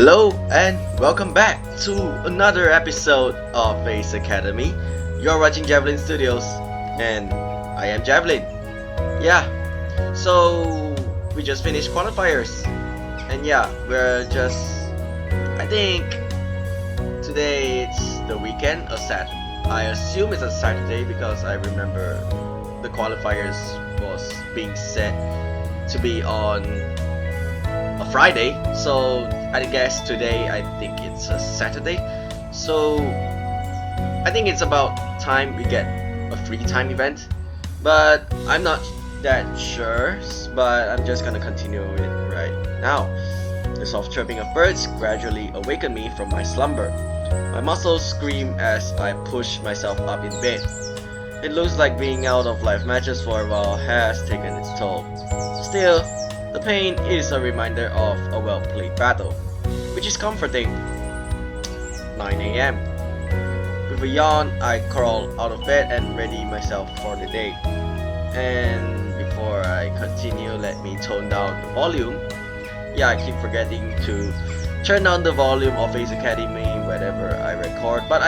Hello and welcome back to another episode of Ace Academy. You're watching Javelin Studios and I am Javelin. Yeah, so we just finished qualifiers and yeah, I think today it's the weekend or Saturday. I assume it's a Saturday because I remember the qualifiers was being set to be on a Friday, so I guess today I think it's a Saturday. So I think it's about time we get a free time event, but I'm not that sure, but I'm just gonna continue it right now. The soft chirping of birds gradually awakened me from my slumber. My muscles scream as I push myself up in bed. It looks like being out of life matches for a while has taken its toll. Still, the pain is a reminder of a well-played battle, which is comforting. 9 a.m. With a yawn, I crawl out of bed and ready myself for the day. And before I continue, let me tone down the volume. Yeah, I keep forgetting to turn down the volume of Ace Academy whenever I record, but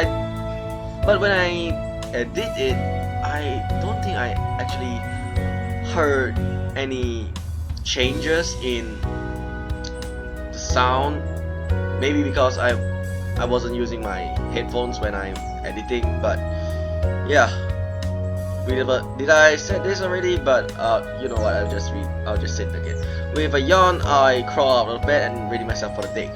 when I edit it, I don't think I actually heard any changes in the sound. Maybe because I wasn't using my headphones when I'm editing, but yeah. Did I say this already? But you know what? I'll just say it again. With a yawn, I crawl out of bed and ready myself for the day.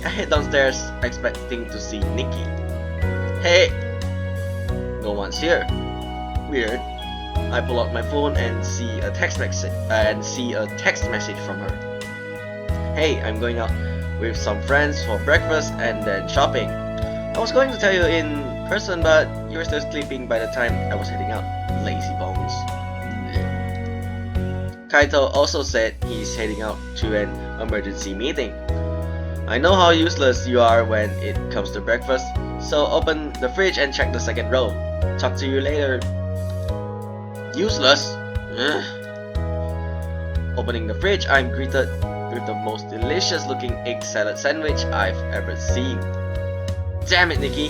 I head downstairs expecting to see Nikki. Hey, no one's here. Weird. I pull out my phone and see a text message from her. Hey, I'm going out with some friends for breakfast and then shopping. I was going to tell you in person, but you were still sleeping by the time I was heading out. Lazy bones. Kaito also said he's heading out to an emergency meeting. I know how useless you are when it comes to breakfast, so open the fridge and check the second row. Talk to you later. Useless? Ugh. Opening the fridge, I'm greeted with the most delicious looking egg salad sandwich I've ever seen. Damn it, Nikki!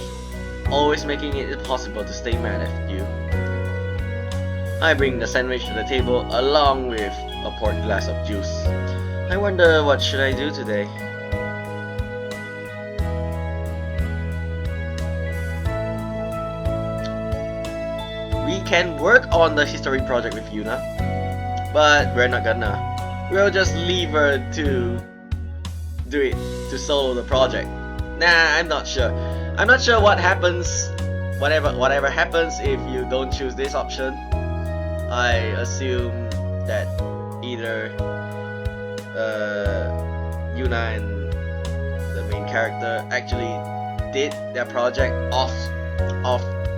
Always making it impossible to stay mad at you. I bring the sandwich to the table along with a poured glass of juice. I wonder what should I do today? We can work on the history project with Yuna, but we're not gonna. We'll just leave her to do it, to solo the project. Nah, I'm not sure. I'm not sure what happens, whatever happens if you don't choose this option. I assume that either Yuna and the main character actually did their project off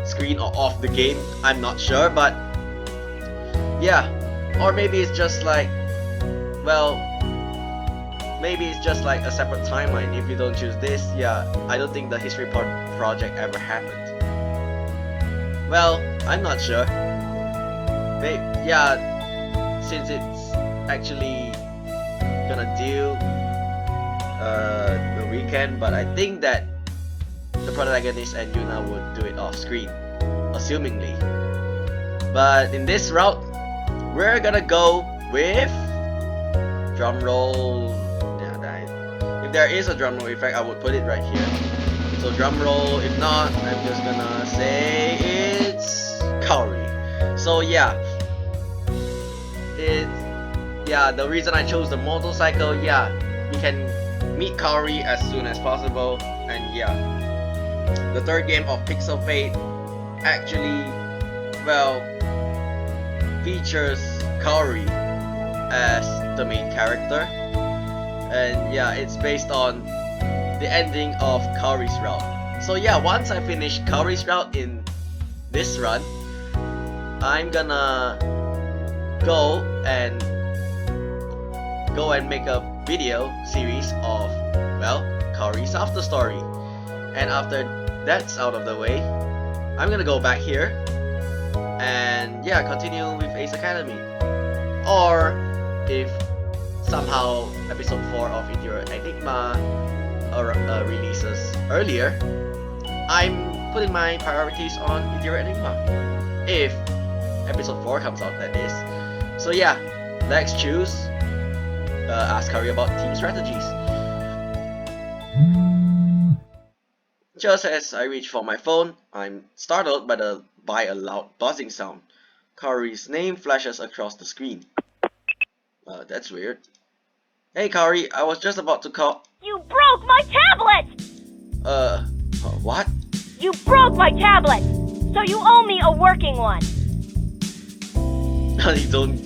screen or off the game. I'm not sure, but yeah. Or maybe it's just like, well, maybe it's just like a separate timeline. If you don't choose this, yeah, I don't think the history project ever happened. Well, I'm not sure. Yeah, since it's actually gonna do the weekend, but I think that the protagonist and Yuna would do it off screen, assumingly. But in this route, we're gonna go with drum roll. If there is a drum roll effect, I would put it right here. So drum roll. If not, I'm just gonna say it's Kaori. So yeah, the reason I chose the motorcycle, yeah, we can meet Kaori as soon as possible, and yeah, the third game of Pixel Fate actually, well, features Kaori as the main character, and yeah, it's based on the ending of Kaori's route. So yeah, once I finish Kaori's route in this run, I'm gonna go and make a video series of, well, Kaori's after story. And after that's out of the way, I'm gonna go back here and yeah, continue with Ace Academy. Or if somehow episode 4 of Interior Enigma releases earlier, I'm putting my priorities on Interior Enigma. If episode 4 comes out, that is. So yeah, let's choose ask Harry about team strategies. Just as I reach for my phone, I'm startled by a loud buzzing sound. Kari's name flashes across the screen. That's weird. Hey Kari, I was just about to call. You broke my tablet! What? You broke my tablet! So you owe me a working one. You don't.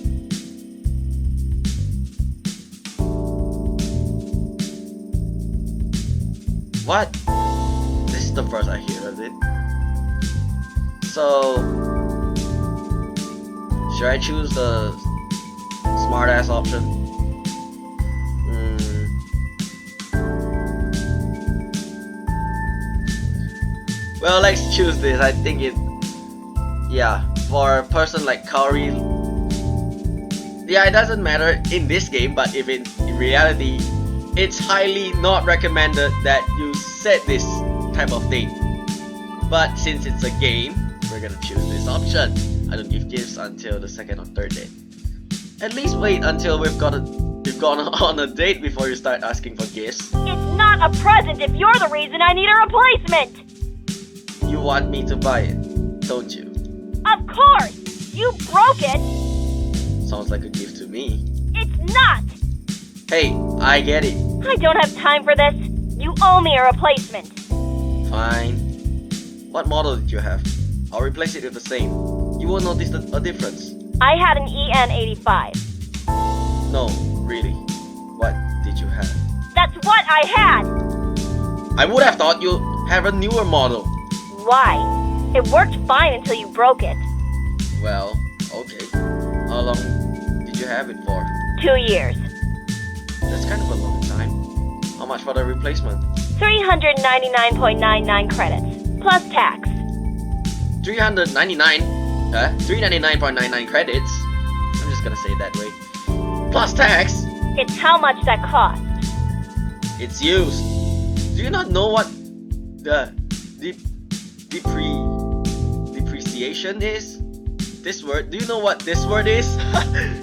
What? This is the first I hear of it. So, should I choose the smartass option? Well, let's choose this. I think for a person like Kaori, it doesn't matter in this game, but if in reality, it's highly not recommended that you set this type of thing. But since it's a game, we're gonna choose this option. I don't give gifts until the second or third day. At least wait until we've gone on a date before you start asking for gifts. It's not a present if you're the reason I need a replacement! You want me to buy it, don't you? Of course! You broke it! Sounds like a gift to me. It's not! Hey, I get it. I don't have time for this. You owe me a replacement. Fine. What model did you have? I'll replace it with the same. You won't notice a difference. I had an EN85. No, really. What did you have? That's what I had! I would have thought you'd have a newer model. Why? It worked fine until you broke it. Well, okay. How long did you have it for? 2 years. That's kind of a long time. How much for the replacement? 399.99 credits, plus tax. 399.99 credits? I'm just gonna say it that way. Plus tax? It's how much that cost. It's used. Do you not know what the depreciation is? This word? Do you know what this word is?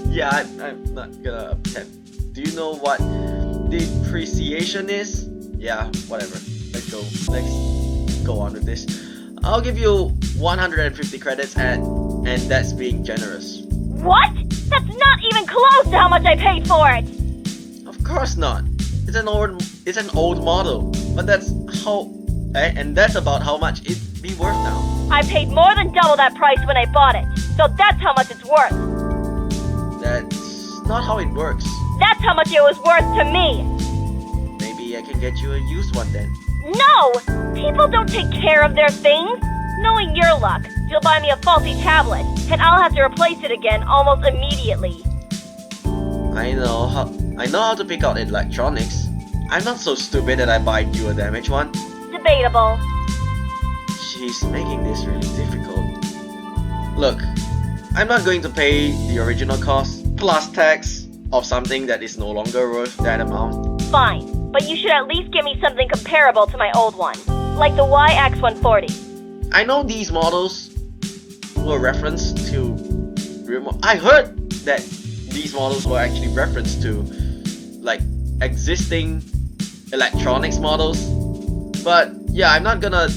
Yeah, I'm not gonna attempt. Do you know what depreciation is? Yeah, whatever. Let's go on with this. I'll give you 150 credits and that's being generous. What? That's not even close to how much I paid for it! Of course not. It's an old model. But that's about how much it'd be worth now. I paid more than double that price when I bought it. So that's how much it's worth. That's not how it works. That's how much it was worth to me. Maybe I can get you a used one then. No! People don't take care of their things. Knowing your luck, you'll buy me a faulty tablet, and I'll have to replace it again almost immediately. I know how to pick out electronics. I'm not so stupid that I buy you a damaged one. Debatable. She's making this really difficult. Look, I'm not going to pay the original cost plus tax of something that is no longer worth that amount. Fine, but you should at least give me something comparable to my old one, like the YX140. I know these models were referenced to I heard that these models were actually referenced to like existing electronics models, but yeah, I'm not gonna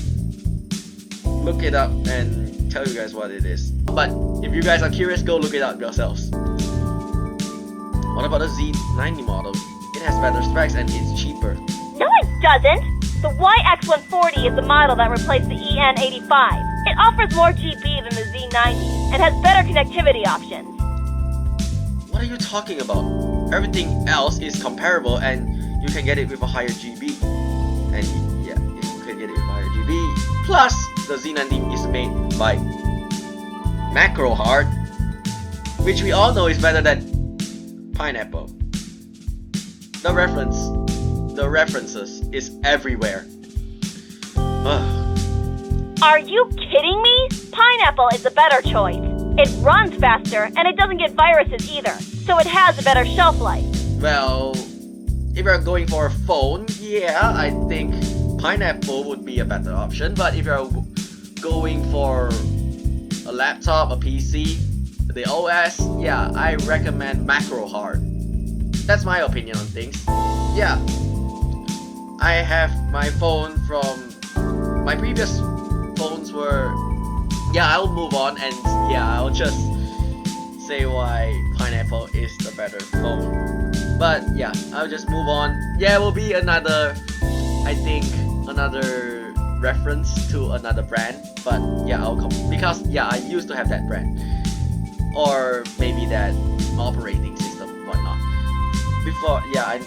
look it up and tell you guys what it is. But if you guys are curious, go look it up yourselves. What about the Z90 model? It has better specs and it's cheaper. No, it doesn't! The YX140 is the model that replaced the EN85. It offers more GB than the Z90 and has better connectivity options. What are you talking about? Everything else is comparable and you can get it with a higher GB. And yeah, you can get it with a higher GB. Plus, the Z90 is made by Macro Hard, which we all know is better than Pineapple. The references is everywhere. Are you kidding me? Pineapple is a better choice. It runs faster and it doesn't get viruses either, so it has a better shelf life. Well, if you're going for a phone, yeah, I think Pineapple would be a better option. But if you're going for a laptop, a PC, the OS, yeah, I recommend macro hard. That's my opinion on things. Yeah, I have my phone from my previous phones were. Yeah, I'll move on and yeah, I'll just say why Pineapple is the better phone. But yeah, I'll just move on. Yeah, it will be another, I think, another reference to another brand. But yeah, because yeah, I used to have that brand, or maybe that operating system, whatnot. Before, yeah,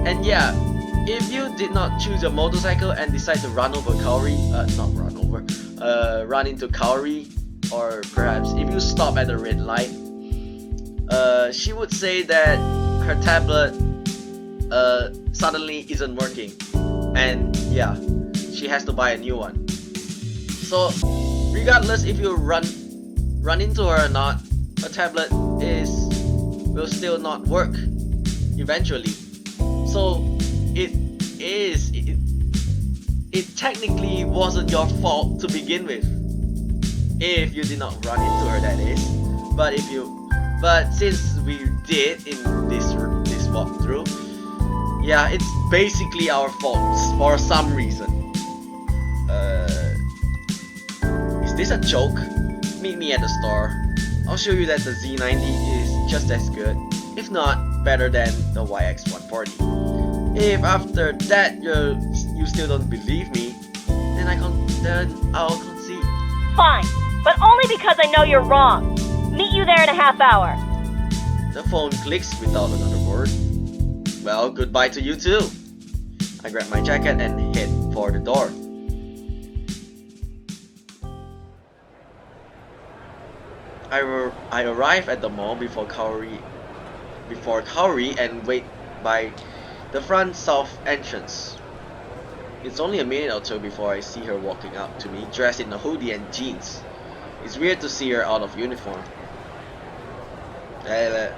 and yeah, if you did not choose your motorcycle and decide to run over Kaori, not run over, run into Kaori, or perhaps if you stop at the red light, she would say that her tablet suddenly isn't working, and yeah, she has to buy a new one. So regardless if you run into her or not, her tablet will still not work eventually. So it technically wasn't your fault to begin with, if you did not run into her, that is. But since we did in this walkthrough, yeah, it's basically our fault for some reason. Is this a joke? Meet me at the store. I'll show you that the Z90 is just as good, if not better than the YX140. If after that you still don't believe me, then I'll concede. Fine, but only because I know you're wrong. Meet you there in a half hour. The phone clicks without another word. Well, goodbye to you too. I grab my jacket and head for the door. I arrive at the mall before Kaori and wait by the front south entrance. It's only a minute or two before I see her walking up to me dressed in a hoodie and jeans. It's weird to see her out of uniform. Okay.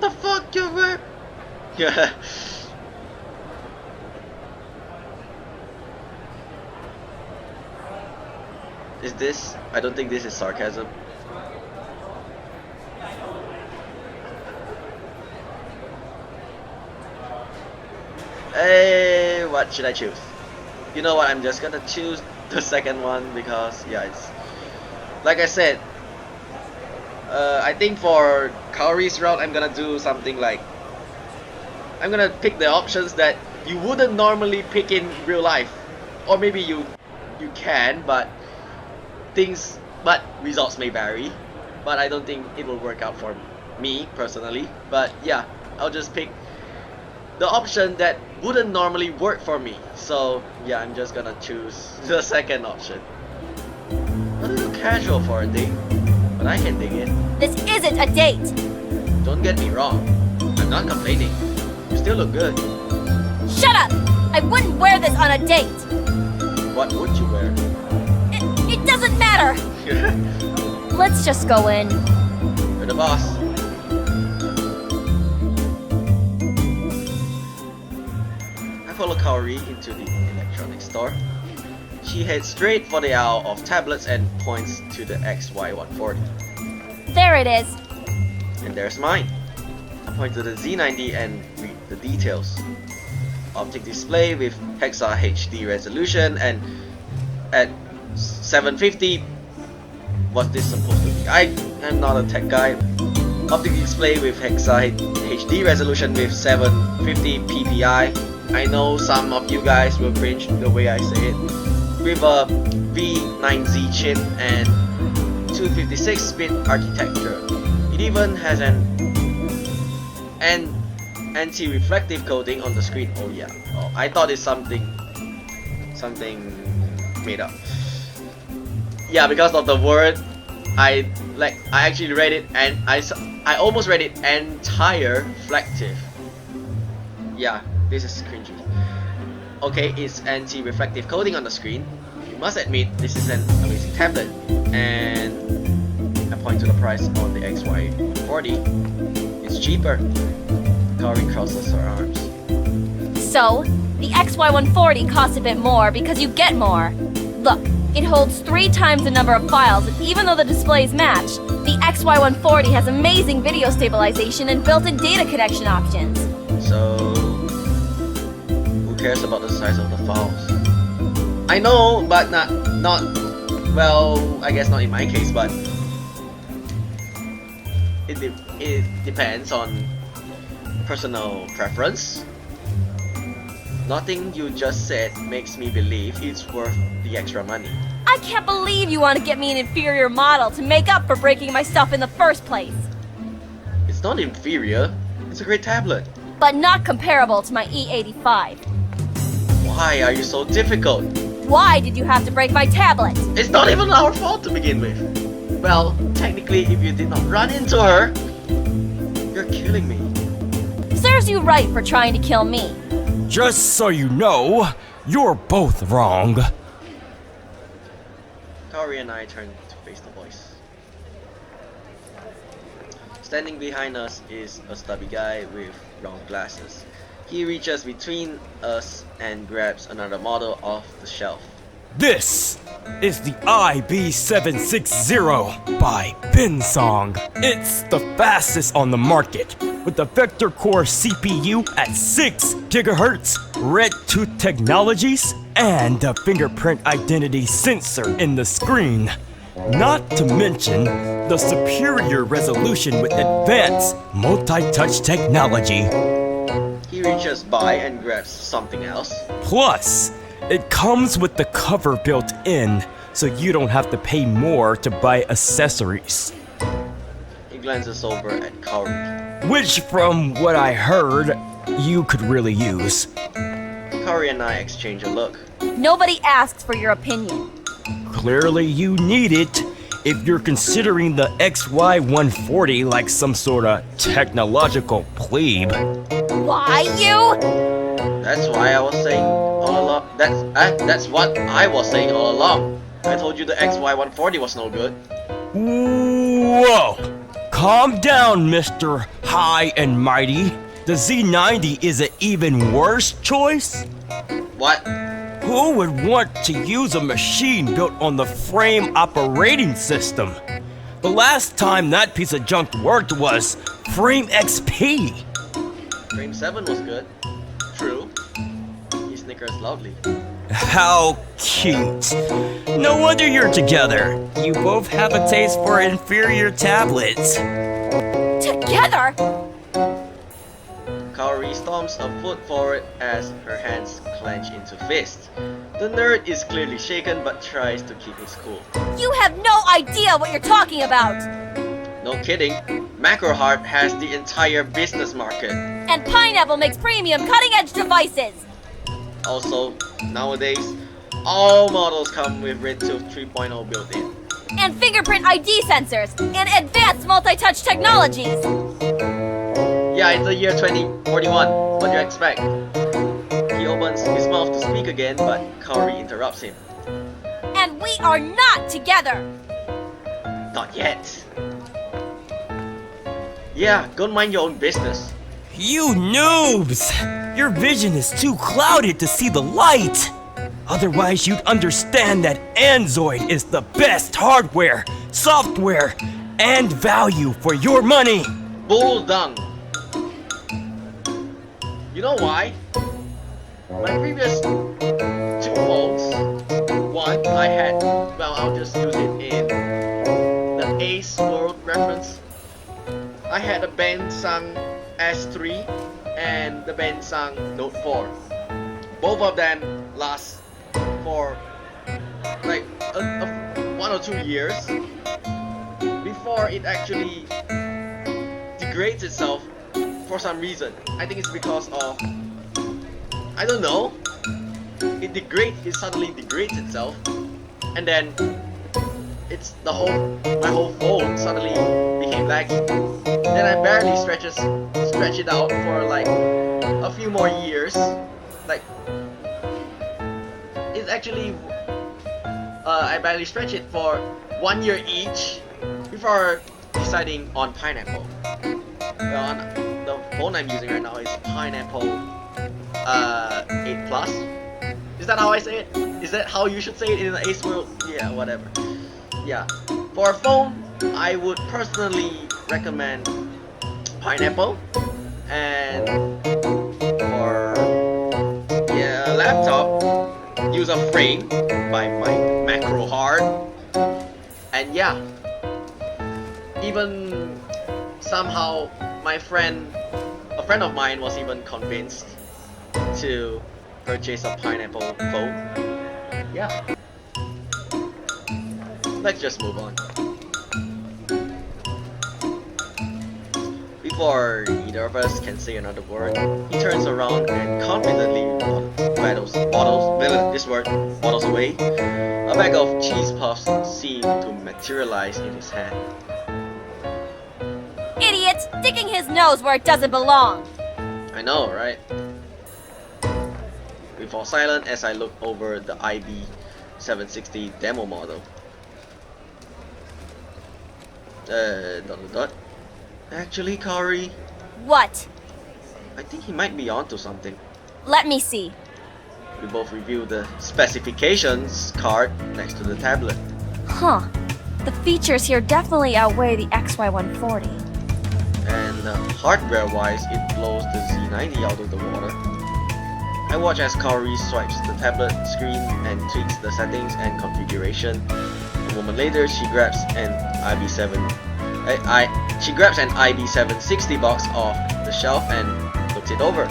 The fuck you were? Yeah. Is this? I don't think this is sarcasm. Hey, what should I choose? You know what? I'm just gonna choose the second one because yeah, it's like I said. I think for Kaori's route, I'm gonna do something like I'm gonna pick the options that you wouldn't normally pick in real life, or maybe you can, but results may vary. But I don't think it will work out for me personally. But yeah, I'll just pick the option that wouldn't normally work for me. So yeah, I'm just gonna choose the second option. A little casual for a date, but I can dig it. This isn't a date! Don't get me wrong, I'm not complaining. You still look good. Shut up! I wouldn't wear this on a date! What would you wear? It doesn't matter! Let's just go in. You're the boss. I follow Kaori into the electronics store. She heads straight for the aisle of tablets and points to the XY140. There it is. And there's mine. I point to the Z90 and read the details. Optic display with Hexa HD resolution and at 750. What's this supposed to be? I am not a tech guy. Optic display with Hexa HD resolution with 750 ppi. I know some of you guys will cringe the way I say it. With a V9Z chip and 256-bit architecture. It even has an anti-reflective coating on the screen. Oh yeah. Oh, I thought it's something made up. Yeah, because of the word, I actually read it and I almost read it entire reflective. Yeah, this is cringy. Okay, it's anti-reflective coating on the screen. You must admit, this is an amazing tablet, and point to the price on the XY40. It's cheaper. Kaori crosses her arms. So, the XY140 costs a bit more because you get more. Look, it holds 3 times the number of files, and even though the displays match, the XY140 has amazing video stabilization and built-in data connection options. So, who cares about the size of the files? I know, but not, well, I guess not in my case, but it depends on personal preference. Nothing you just said makes me believe it's worth the extra money. I can't believe you want to get me an inferior model to make up for breaking my stuff in the first place. It's not inferior, it's a great tablet. But not comparable to my E85. Why are you so difficult? Why did you have to break my tablet? It's not even our fault to begin with. Well, technically, if you did not run into her, you're killing me. Serves you right for trying to kill me. Just so you know, you're both wrong. Kaori and I turned to face the boys. Standing behind us is a stubby guy with round glasses. He reaches between us and grabs another model off the shelf. This is the IB760 by Bensong. It's the fastest on the market, with the vector core CPU at 6 GHz, red tooth technologies, and a fingerprint identity sensor in the screen. Not to mention the superior resolution with advanced multi-touch technology. He reaches by and grabs something else. Plus, it comes with the cover built in, so you don't have to pay more to buy accessories. He glances over at Kaori. Which, from what I heard, you could really use. Kaori and I exchange a look. Nobody asks for your opinion. Clearly you need it if you're considering the XY140 like some sort of technological plebe. Why you? That's why I was saying all along. That's what I was saying all along. I told you the XY140 was no good. Whoa! Calm down, Mr. High and Mighty. The Z90 is an even worse choice? What? Who would want to use a machine built on the frame operating system? The last time that piece of junk worked was Frame XP. Frame 7 was good. True. He snickers loudly. How cute. No wonder you're together. You both have a taste for inferior tablets. Together? Kaori stomps a foot forward as her hands clench into fists. The nerd is clearly shaken but tries to keep his cool. You have no idea what you're talking about. No kidding, Macroheart has the entire business market. And Pineapple makes premium cutting-edge devices. Also, nowadays, all models come with Red Tooth 3.0 built in. And fingerprint ID sensors. And advanced multi-touch technologies. Yeah, it's the year 2041. What do you expect? He opens his mouth to speak again, but Kaori interrupts him. And we are not together. Not yet. Yeah, go mind your own business. You noobs! Your vision is too clouded to see the light. Otherwise, you'd understand that Android is the best hardware, software, and value for your money. Bull dung. You know why? My previous 2 phones, one I had, well, I'll just use it in the Ace World reference. I had a Bensong S3 and the Bensong Note 4. Both of them last for like 1 or 2 years before it actually degrades itself for some reason. I think it's because of, I don't know, it suddenly degrades itself, and then my whole phone suddenly became laggy. Then I barely stretch it out for like a few more years. Like, it's actually I barely stretch it for 1 year each before deciding on pineapple. Well, the phone I'm using right now is Pineapple 8 Plus. Is that how I say it? Is that how you should say it in the Ace world? Yeah, whatever. Yeah. For a phone, I would personally recommend Pineapple. And for a laptop, use a frame by my macro hard. And yeah, even somehow a friend of mine was even convinced to purchase a Pineapple phone. Yeah. Let's just move on. Before either of us can say another word, he turns around and confidently bottles away. A bag of cheese puffs seem to materialize in his hand. Idiot! Sticking his nose where it doesn't belong! I know, right? We fall silent as I look over the IB760 demo model. Actually, Kari, What? I think he might be onto something. Let me see. We both review the specifications card next to the tablet. Huh. The features here definitely outweigh the XY140. And hardware-wise, it blows the Z90 out of the water. I watch as Kari swipes the tablet screen and tweaks the settings and configuration. A moment later, she grabs an IB760 box off the shelf and looks it over.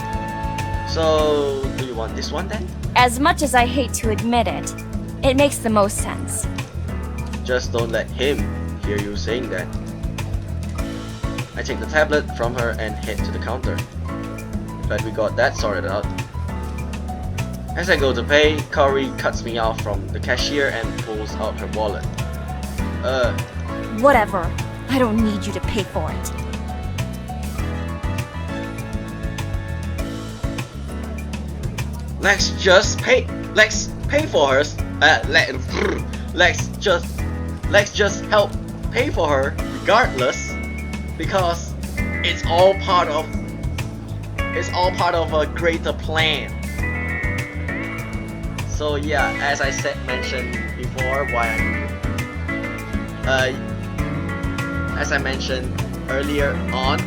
So, do you want this one then? As much as I hate to admit it, it makes the most sense. Just don't let him hear you saying that. I take the tablet from her and head to the counter. Glad we got that sorted out. As I go to pay, Kari cuts me off from the cashier and pulls out her wallet. Whatever. I don't need you to pay for it. Let's pay for her. Let's just help pay for her regardless, because it's all part of a greater plan. So yeah, as I mentioned before, as I mentioned earlier on,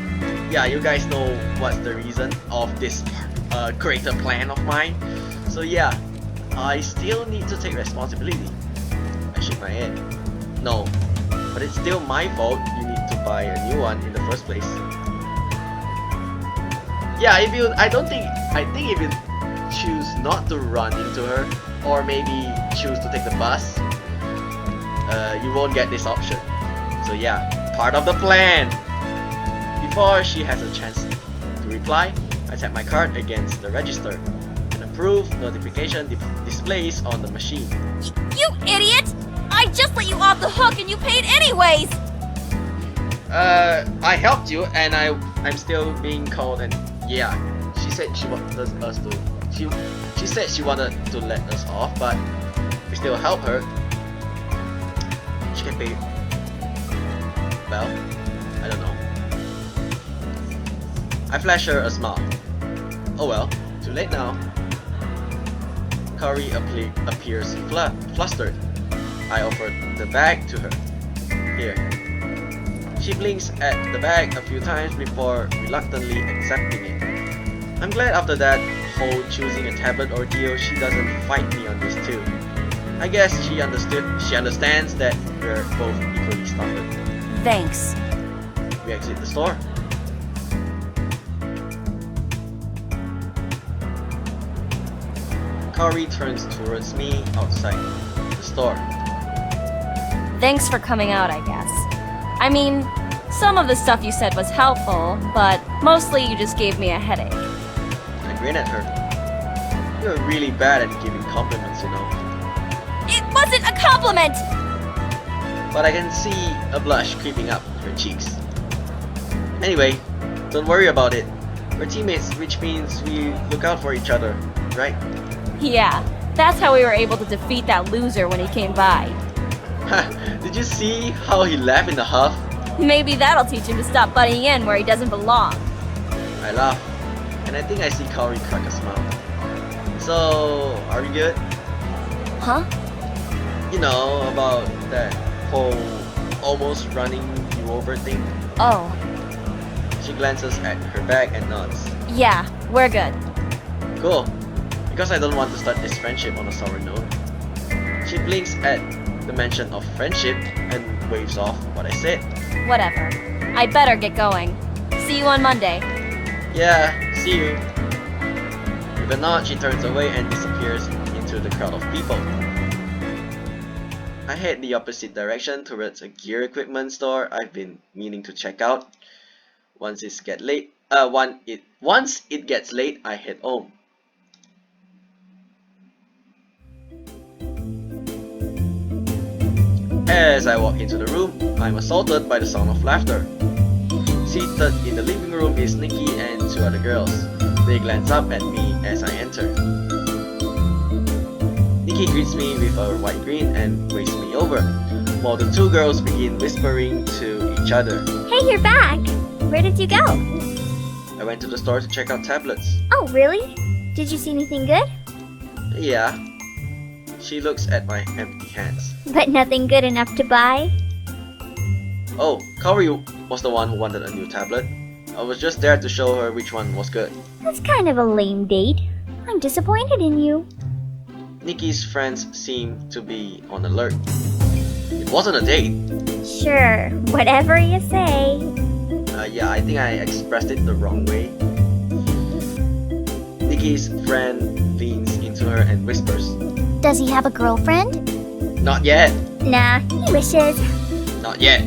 yeah, you guys know what's the reason of this greater plan of mine. So yeah, I still need to take responsibility. I shake my head. No, but it's still my fault you need to buy a new one in the first place. Yeah, I think if you choose not to run into her, or maybe choose to take the bus, you won't get this option. So yeah, part of the plan. Before she has a chance to reply, I tap my card against the register. An approved notification displays on the machine. You idiot! I just let you off the hook and you paid anyways! I helped you and I'm still being called, and yeah, she said she wanted us to she said she wanted to let us off, but we still help her. She can pay. Well, I don't know. I flash her a smile. Oh well, too late now. Kari appears flustered. I offer the bag to her. Here. She blinks at the bag a few times before reluctantly accepting it. I'm glad after that whole choosing a tablet ordeal, she doesn't fight me on this too. I guess she understands that we're both equally stubborn. Thanks. We exit the store. Kari turns towards me outside the store. Thanks for coming out, I guess. I mean, some of the stuff you said was helpful, but mostly you just gave me a headache. I grin at her. You're really bad at giving compliments, you know. It wasn't a compliment! But I can see a blush creeping up her cheeks. Anyway, don't worry about it. We're teammates, which means we look out for each other, right? Yeah, that's how we were able to defeat that loser when he came by. Did you see how he laughed in a huff? Maybe that'll teach him to stop butting in where he doesn't belong. I laughed, and I think I see Kaori crack a smile. So, are we good? Huh? You know, about that whole almost running you over thing? Oh, She glances at her bag and nods. yeah, we're good. Cool, because I don't want to start this friendship on a sour note. She blinks at the mention of friendship and waves off what I said. Whatever. I better get going. See you on Monday. Yeah, see you. With a nod, she turns away and disappears into the crowd of people. I head the opposite direction towards a gear equipment store I've been meaning to check out. Once it gets late, I head home. As I walk into the room, I'm assaulted by the sound of laughter. Seated in the living room is Nikki and two other girls. They glance up at me as I enter. Nikki greets me with a wide grin and waves me over, while the two girls begin whispering to each other. Hey, you're back! Where did you go? I went to the store to check out tablets. Oh, really? Did you see anything good? Yeah. She looks at my empty hands. But nothing good enough to buy? Oh, Kaori was the one who wanted a new tablet. I was just there to show her which one was good. That's kind of a lame date. I'm disappointed in you. Nikki's friends seem to be on alert. It wasn't a date. Sure, whatever you say. Yeah, I think I expressed it the wrong way. Nikki's friend leans into her and whispers, Does he have a girlfriend? "Not yet, Nah, he wishes. not yet."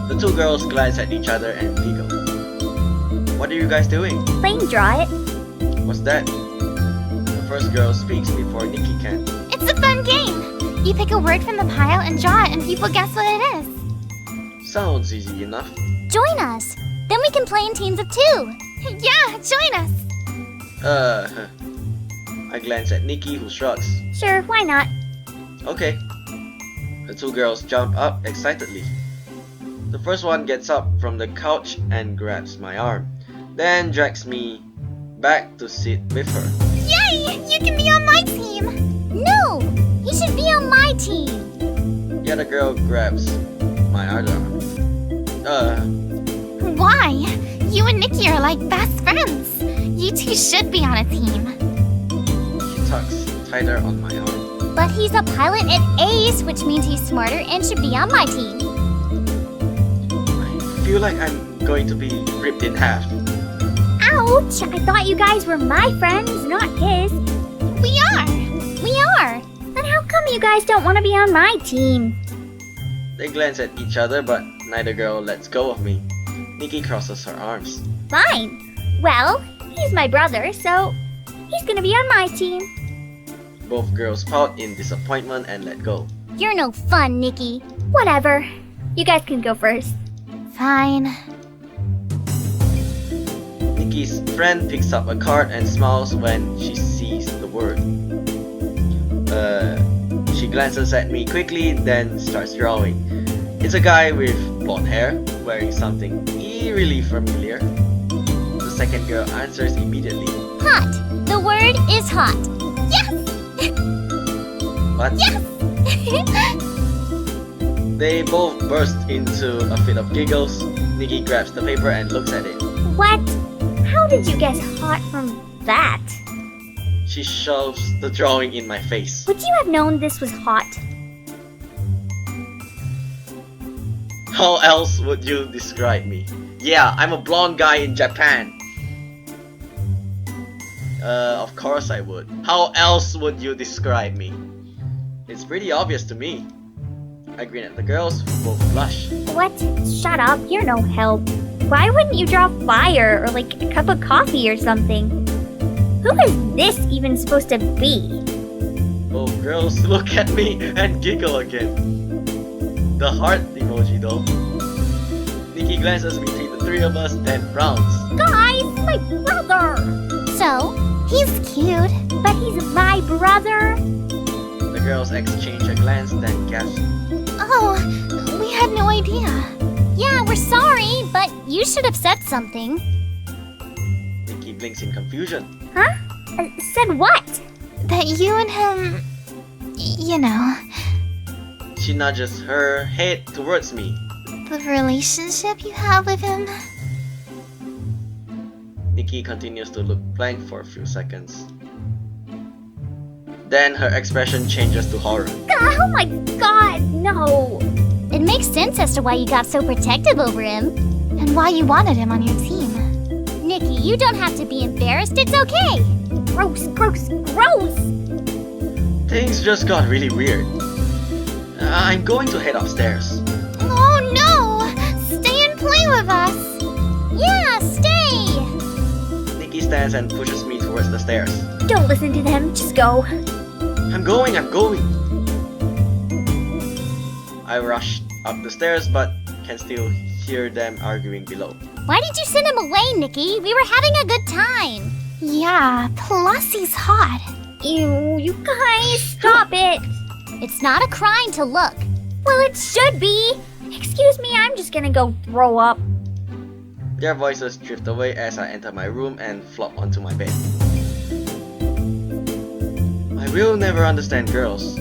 The two girls glance at each other and giggle. What are you guys doing? Playing Draw It. What's that? The first girl speaks before Nikki can. It's a fun game. You pick a word from the pile and draw it and people guess what it is. Sounds easy enough. Join us. Then we can play in teams of 2. Yeah, join us. I glance at Nikki, who shrugs. Sure, why not? Okay. The two girls jump up excitedly. The first one gets up from the couch and grabs my arm, then drags me back to sit with her. Yay! You can be on my team. No! You should be on my team. The other girl grabs my other arm. Why? You and Nikki are like best friends. You two should be on a team. She tucks tighter on my arm. But he's a pilot at Ace, which means he's smarter and should be on my team. I feel like I'm going to be ripped in half. Ouch! I thought you guys were my friends, not his. We are. We are. Then how come you guys don't want to be on my team? They glance at each other, but neither girl lets go of me. Nikki crosses her arms. Fine. Well, he's my brother, so he's gonna be on my team. Both girls pout in disappointment and let go. You're no fun, Nikki. Whatever. You guys can go first. Fine. Nikki's friend picks up a card and smiles when she sees the word. She glances at me quickly, then starts drawing. It's a guy with blonde hair, wearing something eerily familiar. The second girl answers immediately. Hot. The word is hot. Yes! What? Yes! They both burst into a fit of giggles. Nikki grabs the paper and looks at it. What? How did you guess hot from that? She shoves the drawing in my face. Would you have known this was hot? How else would you describe me? Yeah, I'm a blonde guy in Japan. Of course I would. How else would you describe me? It's pretty obvious to me. I grin at the girls, who both blush. What? Shut up, you're no help. Why wouldn't you draw fire or like a cup of coffee or something? Who is this even supposed to be? Both girls look at me and giggle again. The heart emoji though. Nikki glances between the three of us, then frowns. Guys, my brother! So, he's cute. But he's my brother. The girls exchange a glance, then gasp. Oh, we had no idea. Yeah, we're sorry, but you should have said something. Nikki blinks in confusion. Huh? Said what? That you and him, you know, She nudges her head towards me. the relationship you have with him. Nikki continues to look blank for a few seconds. Then her expression changes to horror. Oh my god, no. It makes sense as to why you got so protective over him, and why you wanted him on your team. Nikki, you don't have to be embarrassed, it's okay. Gross, gross, gross. Things just got really weird. I'm going to head upstairs. Oh no! Stay and play with us! Yeah, stay! Nikki stands and pushes me towards the stairs. Don't listen to them, just go. I'm going! I rush up the stairs but can still hear them arguing below. Why did you send him away, Nikki? We were having a good time. Yeah, plus he's hot. Ew, you guys, stop it. It's not a crime to look. Well, it should be. Excuse me, I'm just gonna go throw up. Their voices drift away as I enter my room and flop onto my bed. I will never understand girls,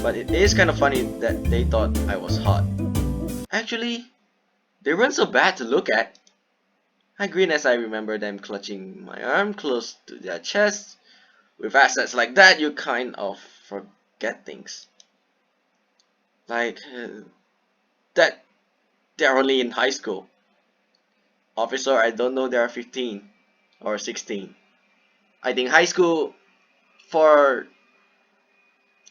but it is kind of funny that they thought I was hot. Actually, they weren't so bad to look at. I grin as I remember them clutching my arm close to their chest. With assets like that, you kind of forget things. Like, that they're only in high school. Officer, I don't know, they are 15 or 16. I think high school for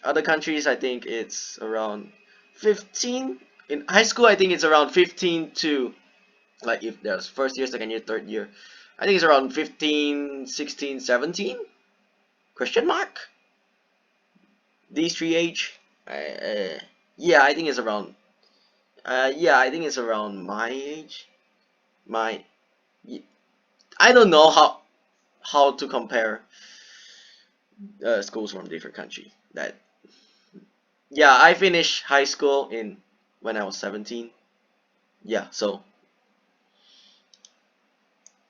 other countries, I think it's around 15. In high school, I think it's around 15 to, like, if there's first year, second year, third year, I think it's around 15, 16, 17? Question mark? These three age? Yeah, I think it's around. Yeah, I think it's around my age. I don't know how to compare schools from different countries. Yeah, I finished high school when I was 17. Yeah, so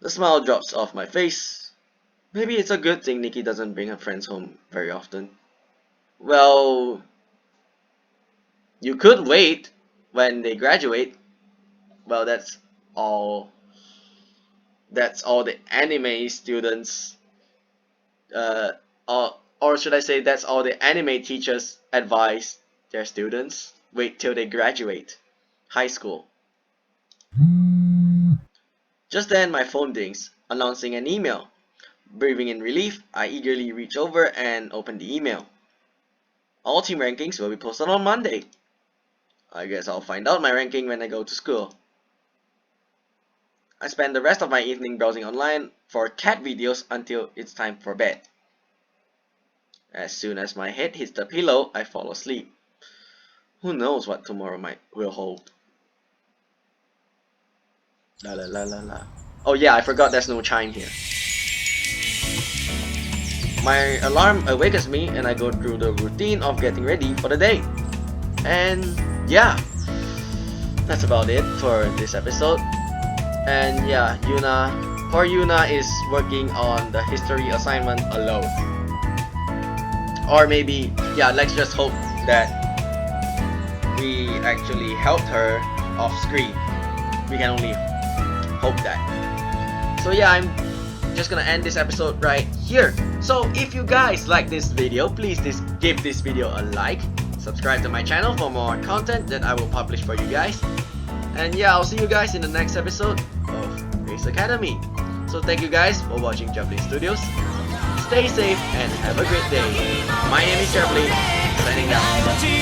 the smile drops off my face. Maybe it's a good thing Nikki doesn't bring her friends home very often. Well, you could wait when they graduate. Well, that's all the anime students or should I say that's all the anime teachers advise their students. Wait till they graduate high school. Just then my phone dings, announcing an email. Breathing in relief, I eagerly reach over and open the email. All team rankings will be posted on Monday. I guess I'll find out my ranking when I go to school. I spend the rest of my evening browsing online for cat videos until it's time for bed. As soon as my head hits the pillow, I fall asleep. Who knows what tomorrow will hold. La la la la la. Oh yeah, I forgot there's no chime here. My alarm awakens me and I go through the routine of getting ready for the day. And yeah, that's about it for this episode. And yeah, Yuna is working on the history assignment alone. Or maybe, yeah, let's just hope that we actually helped her off screen. We can only hope that. So yeah, I'm just gonna end this episode right here. So if you guys like this video, please give this video a like. Subscribe to my channel for more content that I will publish for you guys. And yeah, I'll see you guys in the next episode of Face Academy. So thank you guys for watching Javelin Studios. Stay safe and have a great day. My name is Javelin, signing out.